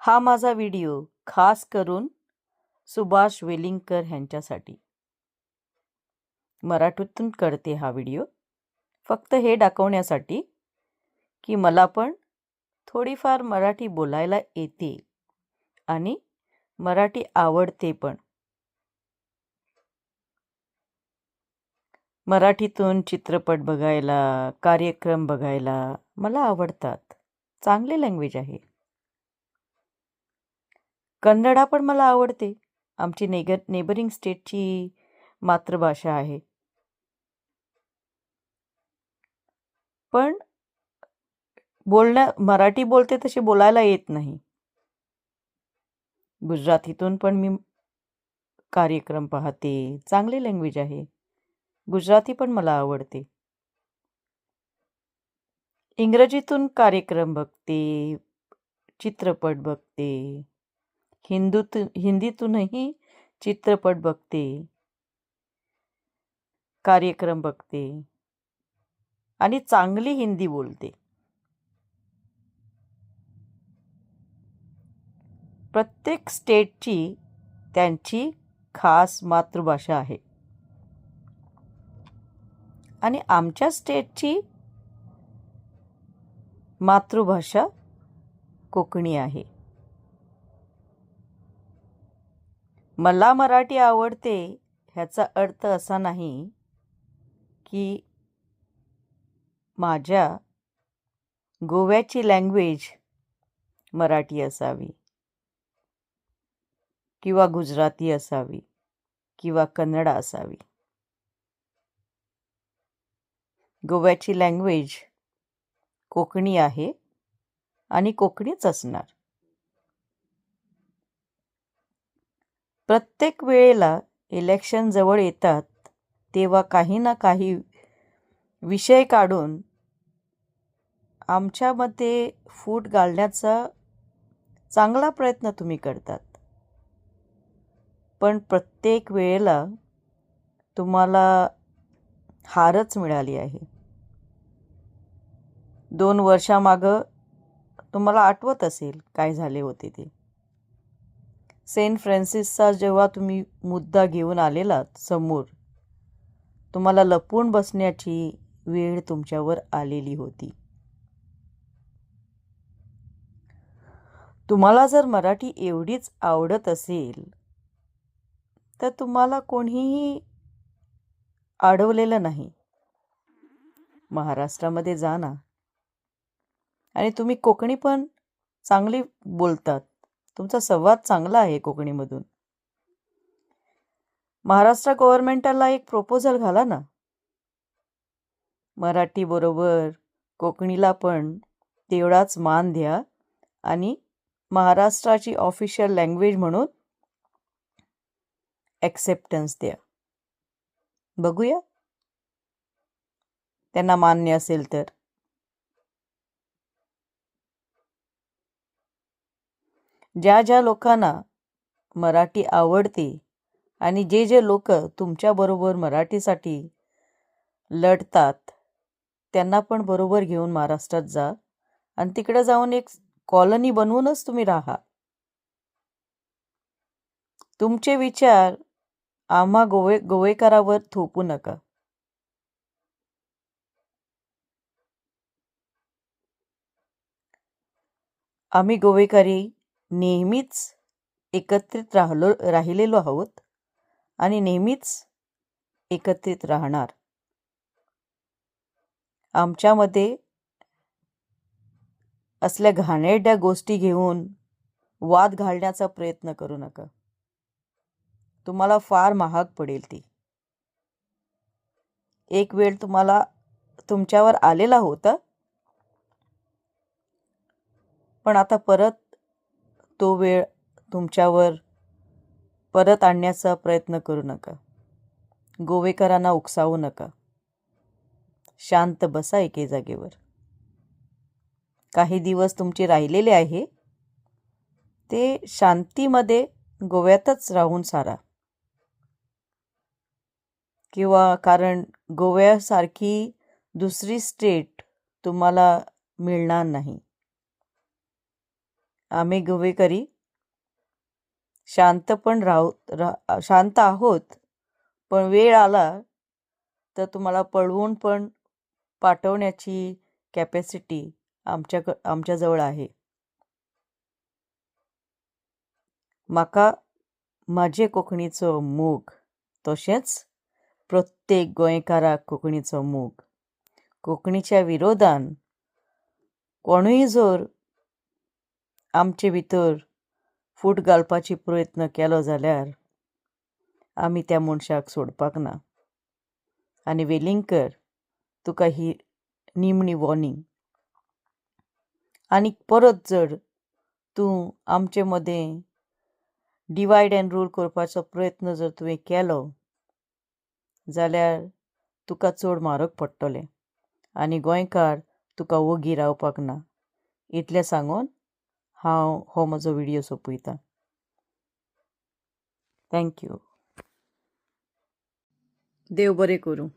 हा माझा व्हिडिओ खास करून सुभाष वेलिंगकर ह्यांच्यासाठी मराठीतून करते. हा व्हिडिओ फक्त हे दाखवण्यासाठी की मला पण थोडीफार मराठी बोलायला येते आणि मराठी आवडते पण. मराठीतून चित्रपट बघायला, कार्यक्रम बघायला मला आवडतात. चांगले लँग्वेज आहे. कन्नडा पण मला आवडते. आमची नेबरिंग स्टेटची मातृभाषा आहे. पण मराठी बोलते तशी बोलायला येत नाही. गुजरातीतून पण मी कार्यक्रम पाहते. चांगली लँग्वेज आहे. गुजराती पण मला आवडते. इंग्रजीतून कार्यक्रम बघते, चित्रपट बघते. हिंदीतूनही चित्रपट बघते, कार्यक्रम बघते आणि चांगली हिंदी बोलते. प्रत्येक स्टेटची त्यांची खास मातृभाषा आहे आणि आमच्या स्टेटची मातृभाषा कोकणी आहे. मला मराठी आवडते ह्याचा अर्थ असा नाही की माझ्या गोव्याची लँग्वेज मराठी असावी किंवा गुजराती असावी किंवा कन्नडा असावी. गोव्याची लँग्वेज कोकणी आहे आणि कोकणीच असणार. प्रत्येक वेळेला इलेक्शन जवळ येतात तेव्हा काही ना काही विषय काढून आमच्यामध्ये फूट घालण्याचा चांगला प्रयत्न तुम्ही करतात. पण प्रत्येक वेळेला तुम्हाला हारच मिळाली आहे. 2 वर्षामागं तुम्हाला आठवत असेल काय झाले होते ते. सेंट फ्रान्सिसचा जेव्हा तुम्ही मुद्दा घेऊन आलेलात समोर, तुम्हाला लपून बसण्याची वेळ तुमच्यावर आलेली होती. तुम्हाला जर मराठी एवढीच आवडत असेल तर तुम्हाला कोणीही अडवलेलं नाही. महाराष्ट्रामध्ये जा ना, आणि तुम्ही कोकणी पण चांगली बोलतात. तुमचा संवाद चांगला आहे कोकणीमधून. महाराष्ट्र गव्हर्नमेंटला एक प्रपोजल घाला ना. मराठी बरोबर कोकणीला पण तेवढाच मान द्या आणि महाराष्ट्राची ऑफिशियल लँग्वेज म्हणून ॲक्सेप्टन्स द्या. बघूया त्यांना मान्य असेल तर. ज्या ज्या लोकांना मराठी आवडते आणि जे जे लोक तुमच्याबरोबर मराठीसाठी लढतात त्यांना पण बरोबर घेऊन महाराष्ट्रात जा आणि तिकडे जाऊन एक कॉलनी बनवूनच तुम्ही राहा. तुमचे विचार आम्हा गोवेकरावर थोपू नका. आम्ही गोवेकरी नेहमीच एकत्रित राहिलेलो आहोत आणि नेहमीच एकत्रित राहणार. आमच्यामध्ये असल्या घाणेरड्या गोष्टी घेऊन वाद घालण्याचा प्रयत्न करू नका. तुम्हाला फार महाग पडेल ती. एक वेळ तुमच्यावर आलेला होता, पण आता परत तो वेळ तुमच्यावर परत आणण्याचा प्रयत्न करू नका. गोवेकरांना उकसावू नका. शांत बसा एके जागेवर. काही दिवस तुमचे राहिलेले आहे ते शांतीमध्ये गोव्यातच राहून सारा. कारण गोव्यासारखी दुसरी स्टेट तुम्हाला मिळणार नाही. आम्ही गोवेकरी शांत आहोत, पण वेळ आला तर तुम्हाला पळवून पण पाठवण्याची कॅपॅसिटी आमच्याजवळ आहे. म्हाका म्हाजे कोंकणीचो मोग, तशेंच प्रत्येक गोंयकाराक कोंकणीचो मोग. कोंकणीच्या विरोधान कोणूय जर आमचे भितर फूट घालपाची प्रयत्न केलो जाल्यार आमी त्या मनशाक सोडपाक ना. आनी वेलिंगकर, तुका ही निमणी वॉर्निंग. आनी परत जर तूं आमचे मदें डिवायड एंड रूल करपाचो प्रयत्न जर तुवें केलो जाल्यार तुका चड म्हारग पडटलें आनी गोंयकार तुका वोगी रावपाक ना. इतलें सांगून हांव हो म्हजो व्हिडियो सोंपयतां. थँक्यू. देव बरें करूं.